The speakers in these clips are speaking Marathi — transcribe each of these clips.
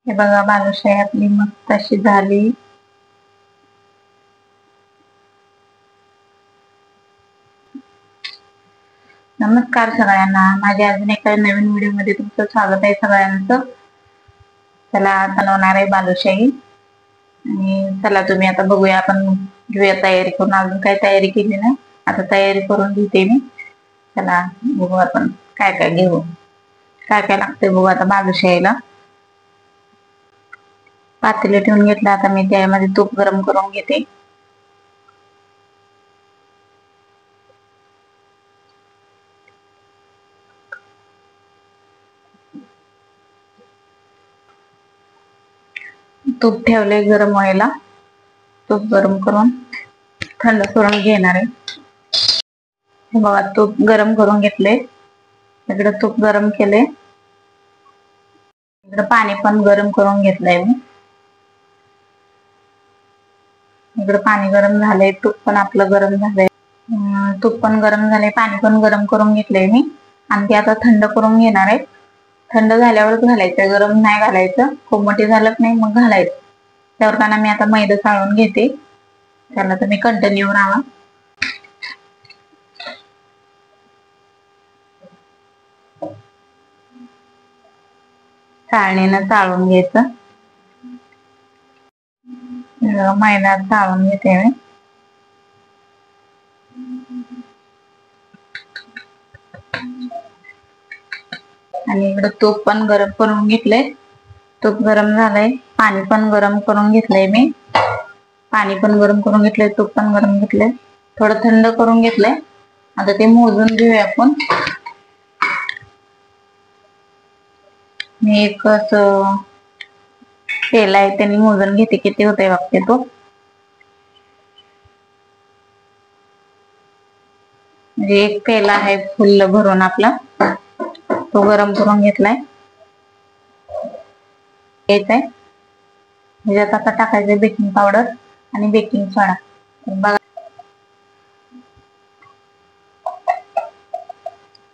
हे बघा बालुशाही आपली मस्त अशी झाली। नमस्कार सगळ्यांना, माझ्या अजून एका नवीन व्हिडिओ मध्ये तुमचं स्वागत आहे सगळ्यांचं। चला बनवणार आहे बालुशाही आणि चला तुम्ही आता बघूया, आपण घेऊया तयारी करून। अजून काही तयारी केली नाही, आता तयारी करून घेते मी। चला बघू आपण काय काय घेऊ, काय काय लागते बघू आता बालुशाहीला। पातेले ठेवून घेतलं, आता मी त्यामध्ये तूप गरम करून घेते। तूप ठेवले गरम व्हायला, तूप गरम करून थंड करून घेणार आहे। हे बघा तूप गरम करून घेतले, इकडे तूप गरम केले, इकडे पाणी पण गरम करून घेतलंय मी। इकडे पाणी गरम झालंय, तूप पण आपलं गरम झालंय। तूप पण गरम झालंय, पाणी पण गरम करून घेतलंय मी आणि ते आता थंड करून घेणार आहे। थंड झाल्यावरच घालायचं, गरम नाही घालायचं। कोमट झालं नाही मग घालायचं। त्यावर मी आता मैदा चाळून घेते, त्याला तुम्ही कंटिन्यू राहा। चाळणीनं चाळून घ्यायचं, मैदा चाळून घेते मी। आणि इकडे तूप पण गरम करून घेतलंय, तूप गरम झालंय, पाणी पण गरम करून घेतलंय मी। पाणी पण गरम करून घेतलंय, तूप पण गरम घेतलंय, थोडं थंड करून घेतलंय। आता ते मोजून घेऊया आपण। मी एक असं पेला आहे त्यांनी मोजून घेते, किती होतंय बघते तो। म्हणजे एक पेला आहे फुल्ल भरून आपला, तो गरम करून घेतलाय। घ्यायचंय त्याच्यात आता टाकायचंय बेकिंग पावडर आणि बेकिंग सोडा। बघा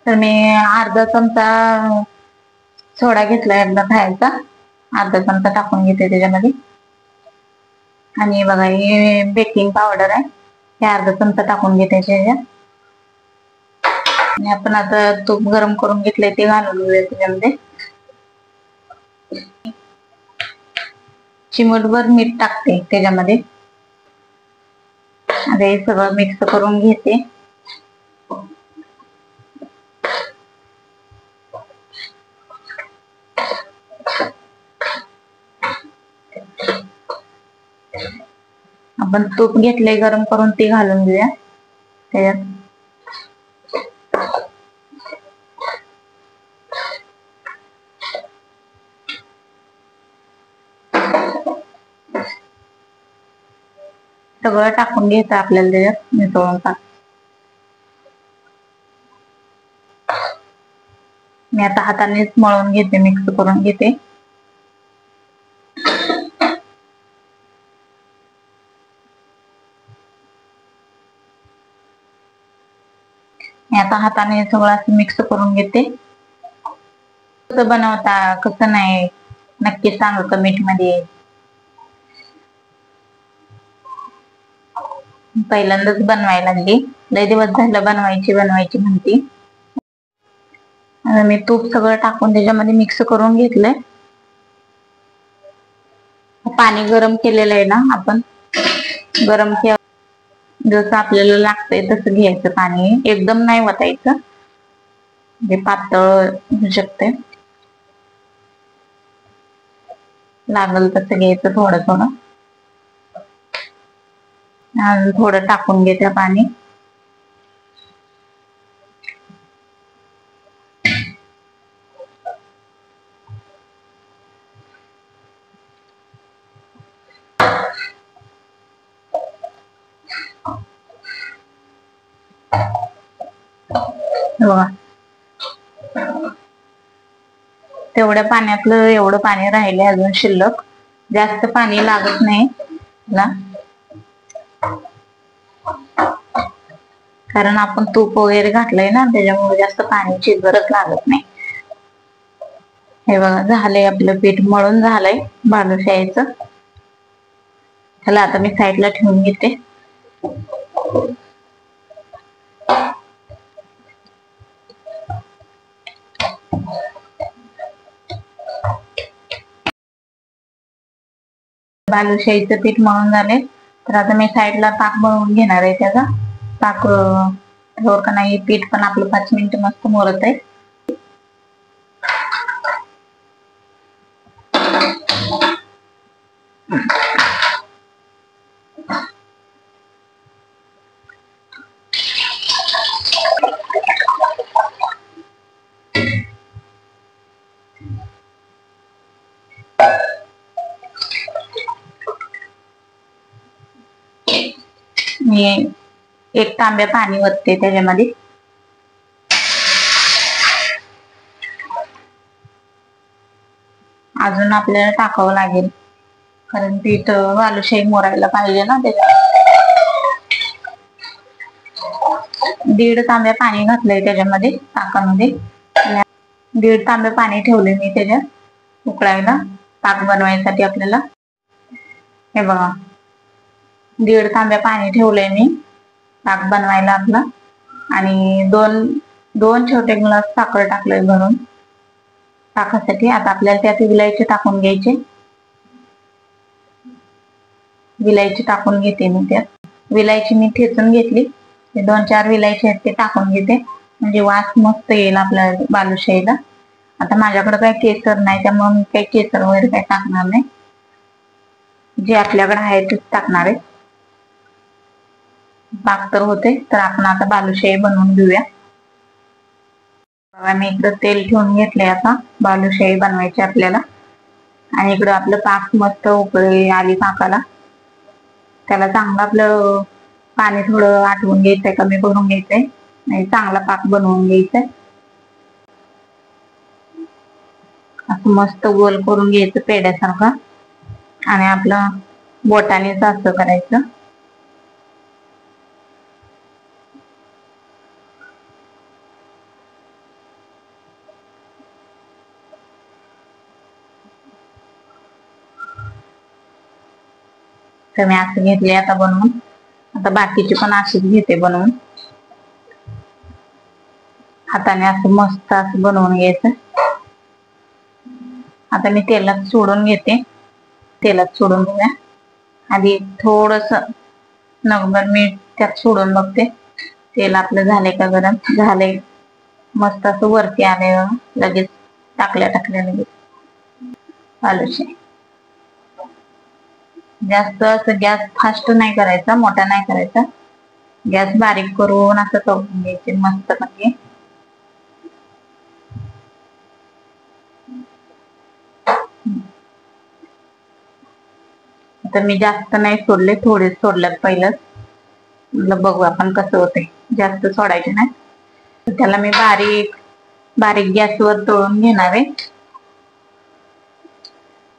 तर मी अर्धा चमचा सोडा घेतलाय आपला खायचा, अर्धा चमचा टाकून घेते त्याच्यामध्ये। आणि बघा हे बेकिंग पावडर आहे, हे अर्धा चमचा टाकून घेते त्याच्यात। आणि आपण आता तूप गरम करून घेतलंय ते घालून घेऊया त्याच्यामध्ये। चिमूटभर मीठ टाकते त्याच्यामध्ये। आता हे सगळं मिक्स करून घेते। आपण तूप घेतले गरम करून, ते घालून घेऊया त्याच्यात। सगळं टाकून घ्यायचं आपल्याला त्याच्यात मिसळून टाक। मी आता हातानेच मळून घेते, मिक्स करून घेते। मी आता हाताने सगळं असं मिक्स करून घेते। कसं बनवता कसं नाही नक्की सांगा कमेंट मध्ये। पहिल्यांदाच बनवायला लागली, लय दिवस झालं बनवायची म्हणते। आता मी तूप सगळं टाकून त्याच्यामध्ये मिक्स करून घेतलंय। पाणी गरम केलेलं आहे ना आपण, गरम जसं आपल्याला लागतंय तसं घ्यायचं पाणी, एकदम नाही वतायचं, म्हणजे पातळ होऊ शकते। लागल तसं घ्यायचं थोडं थोडं। थोडं टाकून घेते पाणी। बघा तेवढ्या पाण्यातलं एवढं पाणी राहिले अजून शिल्लक, जास्त पाणी लागत नाही ना, कारण आपण तूप वगैरे घातलंय ना, त्याच्यामुळे जास्त पाण्याची गरज लागत नाही। हे बघा झालंय, आपलं पीठ मळून झालंय बालुशाहीचं. त्याला आता मी साईडला ठेवून घेते. बालुशाहीचं पीठ मळून झाले, तर आता मी साईडला ताक बनवून घेणार आहे. त्याचा ताक ठेवर का नाही, पीठ पण आपलं 5 मिनिटं मस्त मुरत आहे. मी 1 तांब्या पाणी ओतते त्याच्यामध्ये. अजून आपल्याला टाकावं लागेल, कारण पीठ बालुशाही मोरायला पाहिजे ना. त्याच्या 1.5 तांब्या पाणी घातलंय त्याच्यामध्ये, ताकामध्ये. 1.5 तांब्या पाणी ठेवले मी त्याच्यात उकळायला, ताक बनवायसाठी आपल्याला. हे बघा, 1.5 तांब्या पाणी ठेवलंय मी ताक बनवायला आपला. आणि दोन छोटे ग्लास साखर टाकलंय भरून ताकासाठी. आता आपल्याला त्यात विलायची टाकून घ्यायची. विलायची टाकून घेते मी त्यात. विलायची मी ठेचून घेतली. 2-4 विलायची आहेत ते टाकून घेते, म्हणजे वास मस्त येईल आपल्या बालुशाहीला. आता माझ्याकडे काही केसर नाही, त्यामुळे मी काही केसर वगैरे काही टाकणार नाही. जे आपल्याकडे आहे तेच टाकणार आहे. पाक तर होते, तर आपण आता बालुशाही बनवून घेऊया. मी इकडं तेल ठेवून घेतलंय आता बालुशाही बनवायची आपल्याला. आणि इकडं आपलं पाक मस्त उकळी आली पाकाला. त्याला चांगलं आपलं पाणी थोडं आटवून घ्यायचंय, कमी करून घ्यायचंय, आणि चांगला पाक बनवून घ्यायचाय. असं मस्त गोल करून घ्यायचं पेड्यासारखं, आणि आपलं बोटानेच असं करायचं. तर मी असं घेतले आता बनवून. आता बाकीचे पण अशीच घेते बनवून. हाताने असं मस्त असं बनवून घ्यायचं. आता मी तेलात सोडून घेते. तेलात सोडून बघा. आधी थोडस नगभर मीठ त्यात सोडून बघते. तेल आपलं झालंय का गरम. झालंय, मस्त असं वरती आलंय बघा. लगेच टाकल्या लगेच बालुशाही. जास्त असं गॅस फास्ट नाही करायचा, मोठा नाही करायचा. गॅस बारीक करून असं तळून घ्यायचे मस्त पैकी. तर मी जास्त नाही सोडले, थोडे सोडल्यात पहिलंच. म्हटलं बघू आपण कसं होते. जास्त सोडायचे नाही. त्याला मी बारीक गॅसवर तळून घेणार आहे.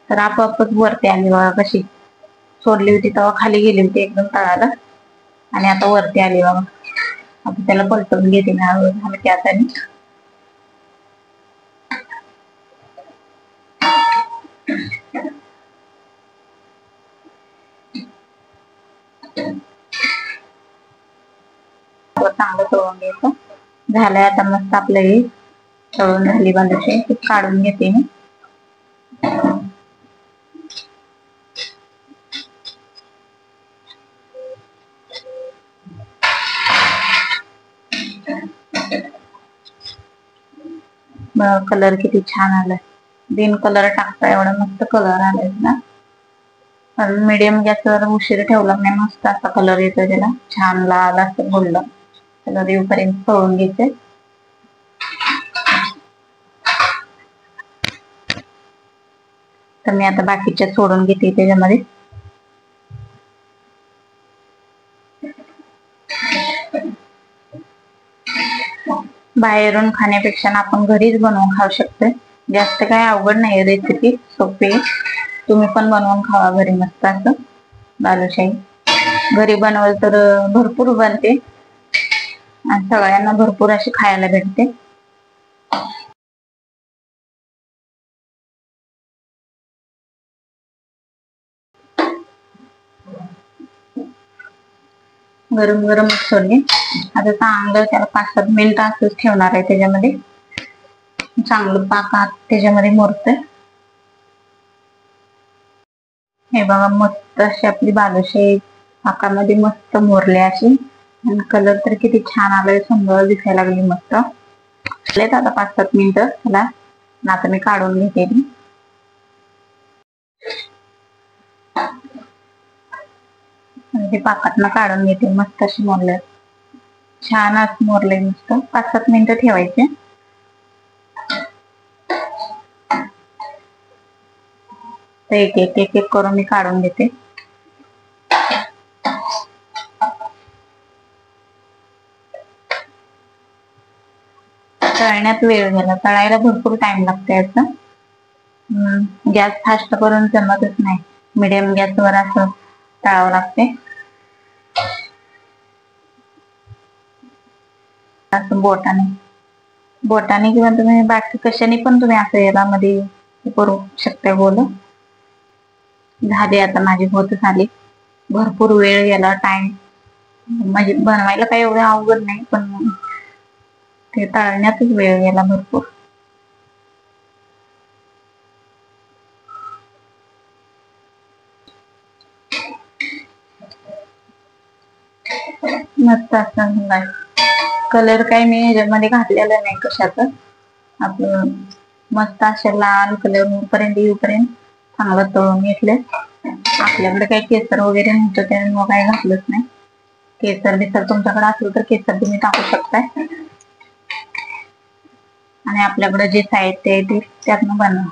तर आपोआपच वरती आली बघा कशी. सोडली होती तेव्हा खाली गेली होती एकदम तळाला, आणि आता वरती आली बघा. आता त्याला पलटवून घेते मी हलक्या हाताने. चांगलं तळून घ्यायचं. झालंय आता मस्त आपलं हे तळून झाली बालुशाही. काढून घेते मी. कलर किती छान आलाय. बिन कलर टाकता एवढा मस्त कलर आलाय ना. मीडियम गॅसवर उशीर ठेवला नाही, मस्त असा कलर येतो त्याला. छान लाल असं गोल्डन कलर येऊपर्यंत तळून घ्यायचे. तर मी आता बाकीच्या सोडून घेते त्याच्यामध्ये. बाहेरून खाण्यापेक्षा आपण घरीच बनवून खाऊ शकतोय. जास्त काय अवघड नाही रेसिपी, सोपी. तुम्ही पण बनवून खावा घरी मस्त असं बालुशाही. घरी बनवल तर भरपूर बनते, आणि सगळ्यांना भरपूर अशी खायला भेटते. गरम गरमच सोडली. आता चांगलं त्याला 5-7 मिनिटं असंच ठेवणार आहे. त्याच्यामध्ये चांगलं पाकात त्याच्यामध्ये मुरतंय. हे बघा मस्त अशी आपली बालुशाही पाकामध्ये मस्त मोरले अशी. आणि कलर तर किती छान आलाय, सुंदर दिसायला लागली मस्त. आता 5-7 मिनिटं त्याला. आता मी काढून घेते. ते पाकातनं काढून घेते. मस्त अशी मोरले, छान असं मोरले मस्त. 5-7 मिनिटं ठेवायचे. एक एक एक एक करून मी काढून घेते. तळण्यात वेळ गेला, तळायला भरपूर टाइम लागते असं. गॅस फास्ट करून जमतच नाही, मिडियम गॅसवर असं तळावं लागते. असं बोटाने किंवा तुम्ही बाकी कशाने पण तुम्ही असं यामध्ये करू शकता. बोल झाले आता माझी होतच आली. भरपूर वेळ गेला, टाइम म्हणजे बनवायला काही एवढं अवघड नाही, पण ते तळण्यातच वेळ गेला भरपूर. मस्त असं कलर काही मी ह्याच्यामध्ये घातलेला नाही कशाच. आपलं मस्त असे लाल कलर पर्यंत येऊपर्यंत चांगलं तळून घेतले. आपल्याकडे काही केसर वगैरे नव्हतं त्याने मग काही घातलंच नाही. केसर बिसर तुमच्याकडे असेल तर केसर तुम्ही टाकू शकताय. आणि आपल्याकडे जे साहित्य आहे ते त्यातनं बनवा.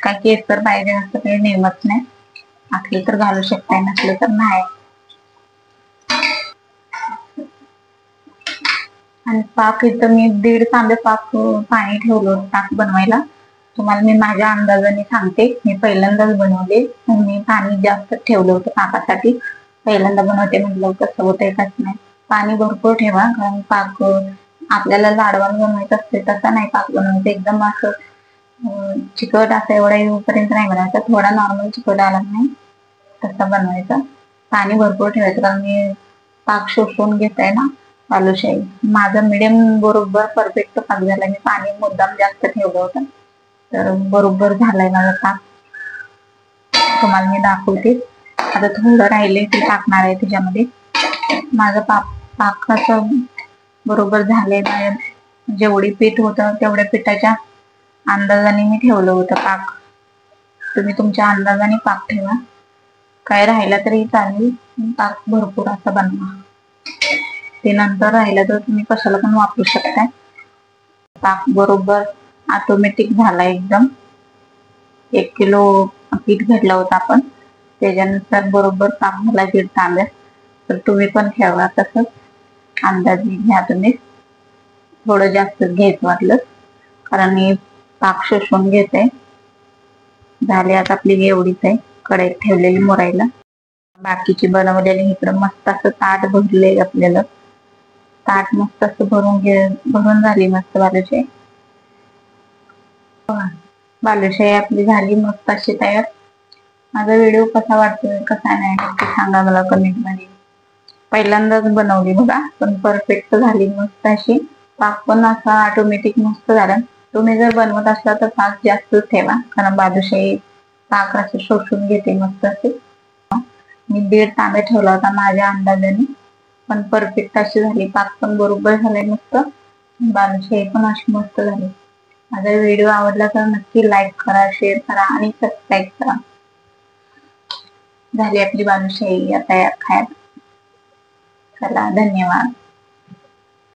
काय केसर पाहिजे असं काही नेमत नाही. असले तर घालू शकताय, नसले तर नाही. आणि पाक इथं मी 1.5 तांबे पाक पाणी ठेवलं पाक बनवायला. तुम्हाला मी माझ्या अंदाजाने सांगते. मी पहिल्यांदाच बनवले, मी पाणी जास्त ठेवलं होतं पाकासाठी. पहिल्यांदा बनवते म्हटलं कसं होतंय काच नाही. पाणी भरपूर ठेवा, कारण पाक आपल्याला लाडवान बनवायचं असते तसा नाही पाक बनवायचा. एकदम असं चिकट असं एवढा येऊपर्यंत नाही बनवायचा. थोडा नॉर्मल चिकट आला नाही तसा बनवायचा. पाणी भरपूर ठेवायचं, कारण मी पाक शोषून घेतोय ना बालुशाही. माझा मिडियम बरोबर परफेक्ट पाक झाला. मी पाणी मुद्दाम जास्त ठेवलं होतं, तर बरोबर झालाय माझा पाक. तुम्हाला मी दाखवते. आता थोडं राहिले ते टाकणार आहे त्याच्यामध्ये. माझं पाकाचं बरोबर झालंय. जेवढी पीठ होतं तेवढ्या पिठाच्या अंदाजाने मी ठेवलं होतं पाक. तुम्ही तुमच्या अंदाजाने पाक ठेवा, काय राहिला तरी चालेल. पाक भरपूर असा बनवा. ते नंतर राहिलं तर तुम्ही कशाला पण वापरू शकताय. पाक बरोबर ऑटोमॅटिक झाला एकदम. 1 किलो पीठ घेतला होता आपण, त्याच्यानुसार बरोबर पाक झाला 1.5 तांब्यात. तर तुम्ही पण ठेवा तसंच, अंदाजे घ्या तुम्ही. थोडं जास्त घ्यायचं वाटलं, कारण मी पाक शोषून घेते. झाली आता आपली एवढीच आहे कढईत ठेवलेली मुरायला. बाकीची बनवलेली इकडं मस्त असं ताट भरले आपल्याला. ताट मस्त असं भरून झाली मस्त बालुशाही. बालुशाही आपली झाली मस्त अशी तयार. माझा व्हिडिओ कसा वाटतोय कसा नाही नक्की सांगा मला कमेंट मध्ये. पहिल्यांदाच बनवली बघा, पण परफेक्ट झाली मस्त अशी. पाक पण असा ऑटोमॅटिक मस्त झाला. तुम्ही जर बनवत असला तर पाक जास्त ठेवा, कारण बालुशाही पाक असं शोषून घेते मस्त असे. मी 1.5 तांबे ठेवला होता माझ्या अंदाजाने, पण परफेक्ट अशी झाली. पाक पण बरोबर झालाय मस्त. बालुशाही पण अशी मस्त झाली. माझा व्हिडिओ आवडला तर नक्की लाईक करा, शेअर करा आणि सबस्क्राईब करा. झाली आपली बालुशाही तयार खायला. चला धन्यवाद.